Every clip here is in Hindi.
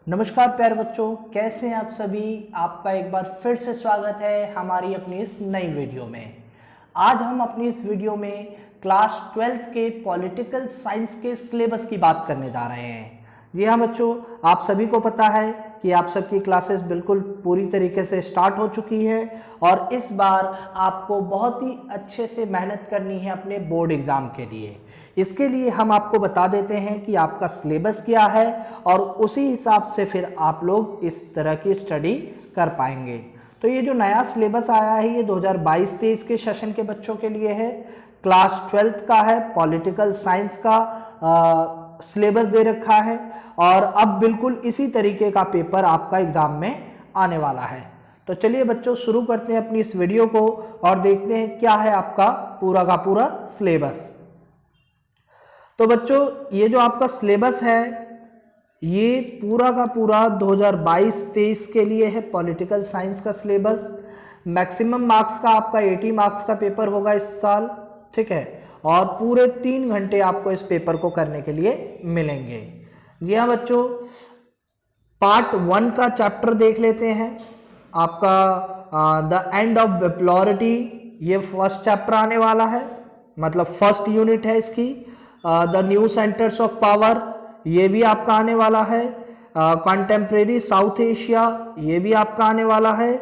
नमस्कार प्यारे बच्चों, कैसे हैं आप सभी। आपका एक बार फिर से स्वागत है हमारी अपनी इस नई वीडियो में। आज हम अपनी इस वीडियो में क्लास 12th के पॉलिटिकल साइंस के सिलेबस की बात करने जा रहे हैं। जी हाँ बच्चों, आप सभी को पता है कि आप सबकी क्लासेस बिल्कुल पूरी तरीके से स्टार्ट हो चुकी है और इस बार आपको बहुत ही अच्छे से मेहनत करनी है अपने बोर्ड एग्जाम के लिए। इसके लिए हम आपको बता देते हैं कि आपका सिलेबस क्या है और उसी हिसाब से फिर आप लोग इस तरह की स्टडी कर पाएंगे। तो ये जो नया सिलेबस आया है ये 2022-23 के सेशन के बच्चों के लिए है। क्लास 12th का है, पॉलिटिकल साइंस का सिलेबस दे रखा है और अब बिल्कुल इसी तरीके का पेपर आपका एग्जाम में आने वाला है। तो चलिए बच्चों, शुरू करते हैं अपनी इस वीडियो को और देखते हैं क्या है आपका पूरा का पूरा सिलेबस। तो बच्चों, ये जो आपका सिलेबस है ये पूरा का पूरा 2022-23 के लिए है, पॉलिटिकल साइंस का सिलेबस। मैक्सिमम मार्क्स का आपका 80 मार्क्स का पेपर होगा इस साल, ठीक है, और पूरे 3 घंटे आपको इस पेपर को करने के लिए मिलेंगे। जी हाँ बच्चों, पार्ट 1 का चैप्टर देख लेते हैं। आपका द एंड ऑफ बिपोलैरिटी, ये फर्स्ट चैप्टर आने वाला है, मतलब फर्स्ट यूनिट है इसकी। The new centres of power, ये भी आपका आने वाला है। कंटेम्प्रेरी साउथ एशिया, ये भी आपका आने वाला है।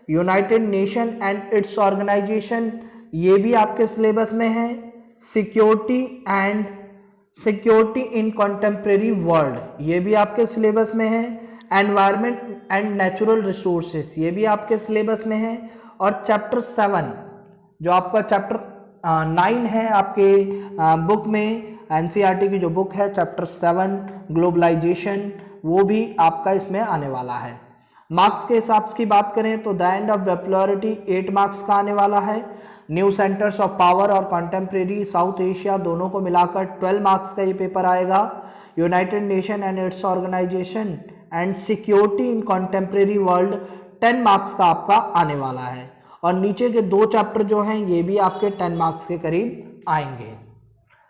United Nation and its organisation, ये भी आपके सिलेबस में है। सिक्योरिटी इन कंटेम्प्रेरी वर्ल्ड, ये भी आपके सिलेबस में है। एनवायरनमेंट एंड नेचुरल रिसोर्सेस, ये भी आपके सिलेबस में है। और चैप्टर 7 जो आपका चैप्टर 9 है आपके बुक में, एनसीईआरटी की जो बुक है, चैप्टर 7 ग्लोबलाइजेशन, वो भी आपका इसमें आने वाला है। मार्क्स के हिसाब की बात करें तो the end of bipolarity 8 marks का आने वाला है। न्यू सेंटर्स ऑफ पावर और कंटेम्प्रेरी साउथ एशिया दोनों को मिलाकर 12 मार्क्स का ये पेपर आएगा। United Nation and its organisation and security in contemporary world 10 marks का आपका आने वाला है। और नीचे के 2 चैप्टर जो हैं ये भी आपके 10 मार्क्स के करीब आएंगे।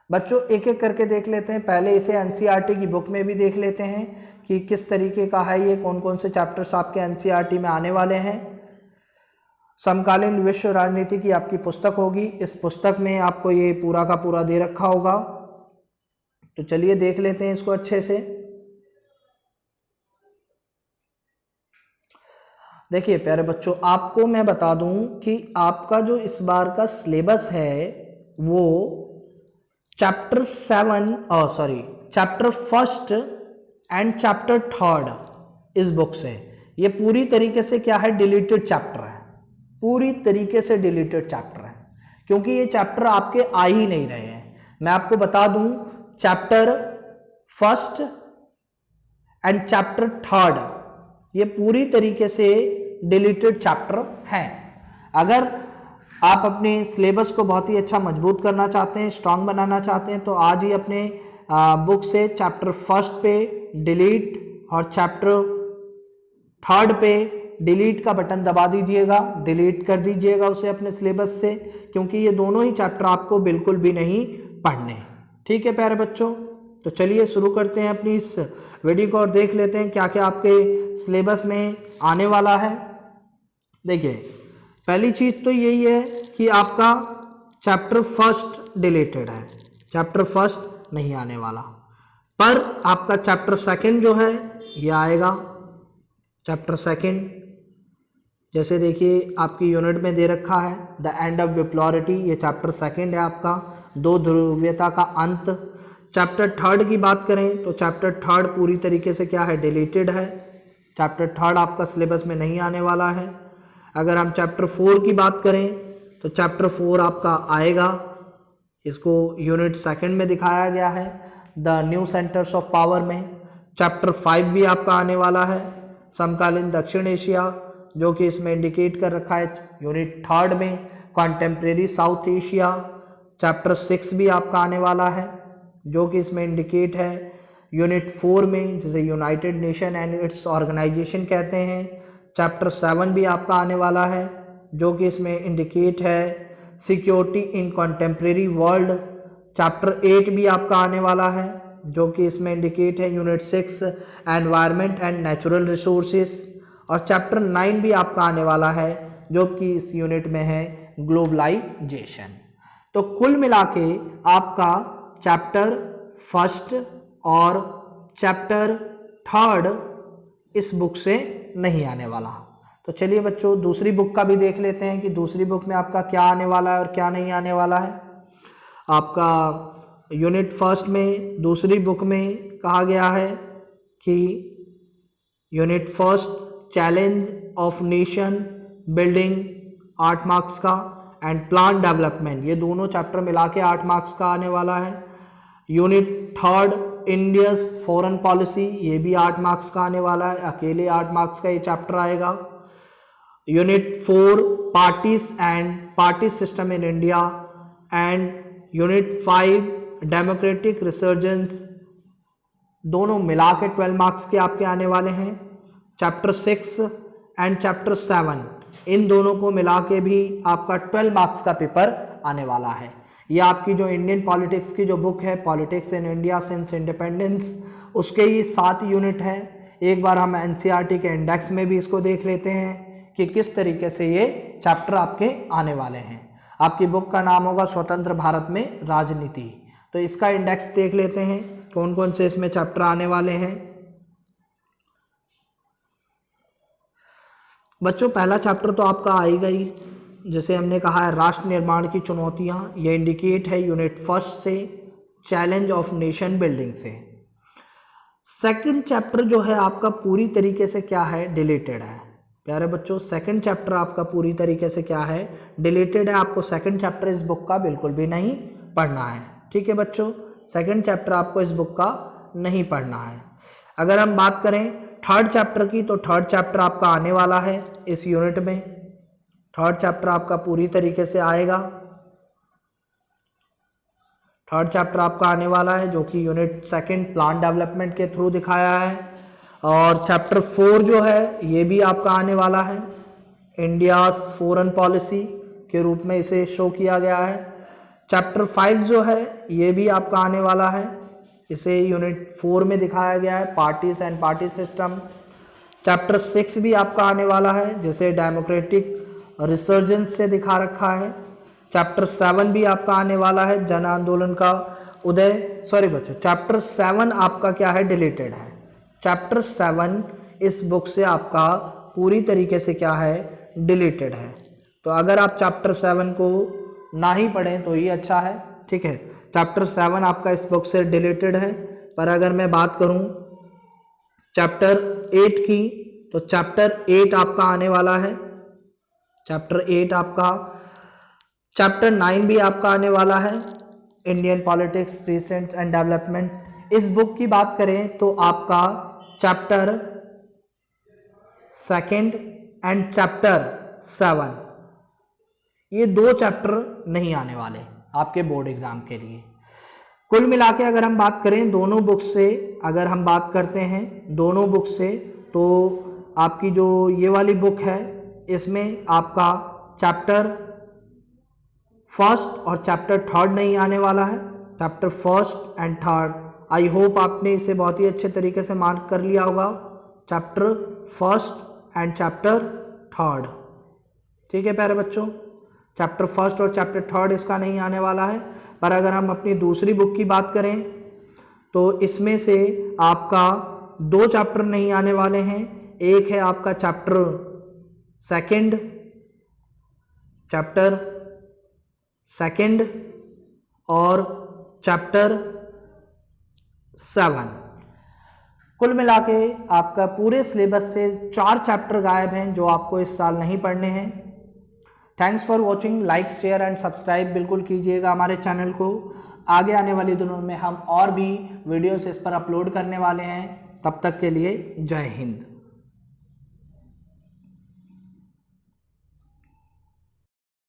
बच्चों, एक एक करके देख लेते हैं। पहले इसे एनसीईआरटी की बुक में भी देख लेते हैं कि किस तरीके का है ये, कौन कौन से चैप्टर्स आपके एनसीईआरटी में आने वाले हैं। समकालीन विश्व राजनीति की आपकी पुस्तक होगी, इस पुस्तक में आपको ये पूरा का पूरा दे रखा होगा। तो चलिए देख लेते हैं इसको अच्छे से। देखिए प्यारे बच्चों, आपको मैं बता दूं कि आपका जो इस बार का सिलेबस है वो चैप्टर 1st एंड चैप्टर 3 इस बुक से, ये पूरी तरीके से क्या है, डिलीटेड चैप्टर है, पूरी तरीके से डिलीटेड चैप्टर है, क्योंकि ये चैप्टर आपके आ ही नहीं रहे हैं। मैं आपको बता दूं, चैप्टर 1st एंड चैप्टर 3 ये पूरी तरीके से डिलीटेड चैप्टर हैं। अगर आप अपने सिलेबस को बहुत ही अच्छा मजबूत करना चाहते हैं, स्ट्रांग बनाना चाहते हैं, तो आज ही अपने बुक से चैप्टर 1st पे डिलीट और चैप्टर 3 पे डिलीट का बटन दबा दीजिएगा, डिलीट कर दीजिएगा उसे अपने सिलेबस से, क्योंकि ये दोनों ही चैप्टर आपको बिल्कुल भी नहीं पढ़ने। ठीक है प्यारे बच्चों, तो चलिए शुरू करते हैं अपनी इस वीडियो को और देख लेते हैं क्या क्या आपके सिलेबस में आने वाला है। देखिए, पहली चीज तो यही है कि आपका चैप्टर 1st डिलीटेड है, चैप्टर 1st नहीं आने वाला, पर आपका चैप्टर 2 जो है ये आएगा। चैप्टर 2 जैसे देखिए आपकी यूनिट में दे रखा है, द एंड ऑफ बिपोलैरिटी, ये चैप्टर 2 है आपका, 2 ध्रुवीयता का अंत। चैप्टर 3 की बात करें तो चैप्टर 3 पूरी तरीके से क्या है, डिलीटेड है, चैप्टर 3 आपका सिलेबस में नहीं आने वाला है। अगर हम चैप्टर 4 की बात करें तो चैप्टर 4 आपका आएगा, इसको यूनिट 2 में दिखाया गया है, the new centres of power में। चैप्टर 5 भी आपका आने वाला है, समकालीन दक्षिण एशिया, जो कि इसमें इंडिकेट कर रखा है यूनिट 3 में, कंटेम्प्रेरी साउथ एशिया। चैप्टर 6 भी आपका आने वाला है, जो कि इसमें इंडिकेट है यूनिट 4 में, जिसे United Nation and its organisation कहते हैं। चैप्टर 7 भी आपका आने वाला है, जो कि इसमें इंडिकेट है security in contemporary world. Chapter 8 भी आपका आने वाला है, जो कि इसमें इंडिकेट है unit 6 environment and natural resources, और चैप्टर 9 भी आपका आने वाला है जो कि इस यूनिट में है ग्लोबलाइजेशन। तो कुल मिला के आपका चैप्टर 1 और चैप्टर 3 इस बुक से नहीं आने वाला। तो चलिए बच्चों दूसरी बुक का भी देख लेते हैं कि दूसरी बुक में आपका क्या आने वाला है और क्या नहीं आने वाला है। आपका यूनिट 1 में दूसरी बुक में कहा गया है कि unit 1 challenge of nation building 8 marks का एंड प्लान डेवलपमेंट, ये दोनों चैप्टर मिला के 8 मार्क्स का आने वाला है। यूनिट 3 इंडियस फॉरेन पॉलिसी, ये भी 8 मार्क्स का आने वाला है, अकेले 8 मार्क्स का ये चैप्टर आएगा। Unit 4 parties and party system in India and unit 5 democratic resurgence, दोनों मिला के 12 मार्क्स के आपके आने वाले हैं। चैप्टर 6 एंड चैप्टर 7 इन दोनों को मिला के भी आपका 12 मार्क्स का पेपर आने वाला है। ये आपकी जो इंडियन पॉलिटिक्स की जो बुक है politics in India since independence, उसके ये 7 यूनिट है। एक बार हम एनसीईआरटी के इंडेक्स में भी इसको देख लेते हैं कि किस तरीके से ये चैप्टर आपके आने वाले हैं। आपकी बुक का नाम होगा स्वतंत्र भारत में राजनीति। तो इसका इंडेक्स देख लेते हैं कौन कौन से इसमें चैप्टर आने वाले हैं। बच्चों पहला चैप्टर तो आपका आएगा ही, जैसे हमने कहा है राष्ट्र निर्माण की चुनौतियां, ये इंडिकेट है यूनिट 1 से चैलेंज ऑफ नेशन बिल्डिंग से। सेकंड चैप्टर जो है आपका पूरी तरीके से क्या है डिलीटेड है प्यारे बच्चों। सेकंड चैप्टर आपका पूरी तरीके से क्या है डिलीटेड है। आपको सेकंड चैप्टर इस बुक का बिल्कुल भी नहीं पढ़ना है, ठीक है बच्चों। सेकंड चैप्टर आपको इस बुक का नहीं पढ़ना है। अगर हम बात करें थर्ड चैप्टर की, तो थर्ड चैप्टर आपका आने वाला है इस यूनिट में। थर्ड चैप्टर आपका पूरी तरीके से आएगा। थर्ड चैप्टर आपका आने वाला है जो कि यूनिट 2 प्लान डेवलपमेंट के थ्रू दिखाया है। और चैप्टर 4 जो है ये भी आपका आने वाला है, इंडिया फॉरेन पॉलिसी के रूप में इसे शो किया गया है। चैप्टर 5 जो है ये भी आपका आने वाला है, इसे यूनिट 4 में दिखाया गया है, parties and party system. Chapter 6 भी आपका आने वाला है, जिसे डेमोक्रेटिक रिसर्जेंस से दिखा रखा है। चैप्टर 7 भी आपका आने वाला है, जन आंदोलन का उदय। सॉरी बच्चों, चैप्टर 7 आपका क्या है डिलीटेड है। चैप्टर 7 इस बुक से आपका पूरी तरीके से क्या है डिलीटेड है। तो अगर आप चैप्टर 7 को ना ही पढ़ें तो ये अच्छा है, ठीक है। चैप्टर 7 आपका इस बुक से डिलीटेड है। पर अगर मैं बात करूं चैप्टर 8 की, तो चैप्टर 8 आपका आने वाला है। चैप्टर 8 आपका, चैप्टर 9 भी आपका आने वाला है, Indian politics recent and development. इस बुक की बात करें तो आपका चैप्टर 2 एंड चैप्टर 7 ये 2 चैप्टर नहीं आने वाले आपके बोर्ड एग्जाम के लिए। कुल मिला के अगर हम बात करें दोनों बुक से, अगर हम बात करते हैं दोनों बुक से, तो आपकी जो ये वाली बुक है इसमें आपका चैप्टर 1 और चैप्टर 3 नहीं आने वाला है। चैप्टर 1 एंड 3 आई होप आपने इसे बहुत ही अच्छे तरीके से मार्क कर लिया होगा। चैप्टर 1 एंड चैप्टर 3, ठीक है प्यारे बच्चों। चैप्टर 1 और चैप्टर 3 इसका नहीं आने वाला है। पर अगर हम अपनी दूसरी बुक की बात करें तो इसमें से आपका 2 चैप्टर नहीं आने वाले हैं। एक है आपका चैप्टर 2 और चैप्टर 7। कुल मिला के आपका पूरे सिलेबस से 4 चैप्टर गायब हैं जो आपको इस साल नहीं पढ़ने हैं। Thanks for watching. Like share and subscribe बिल्कुल कीजिएगा हमारे चैनल को। आगे आने वाले दिनों में हम और भी वीडियोस इस पर अपलोड करने वाले हैं। तब तक के लिए जय हिंद।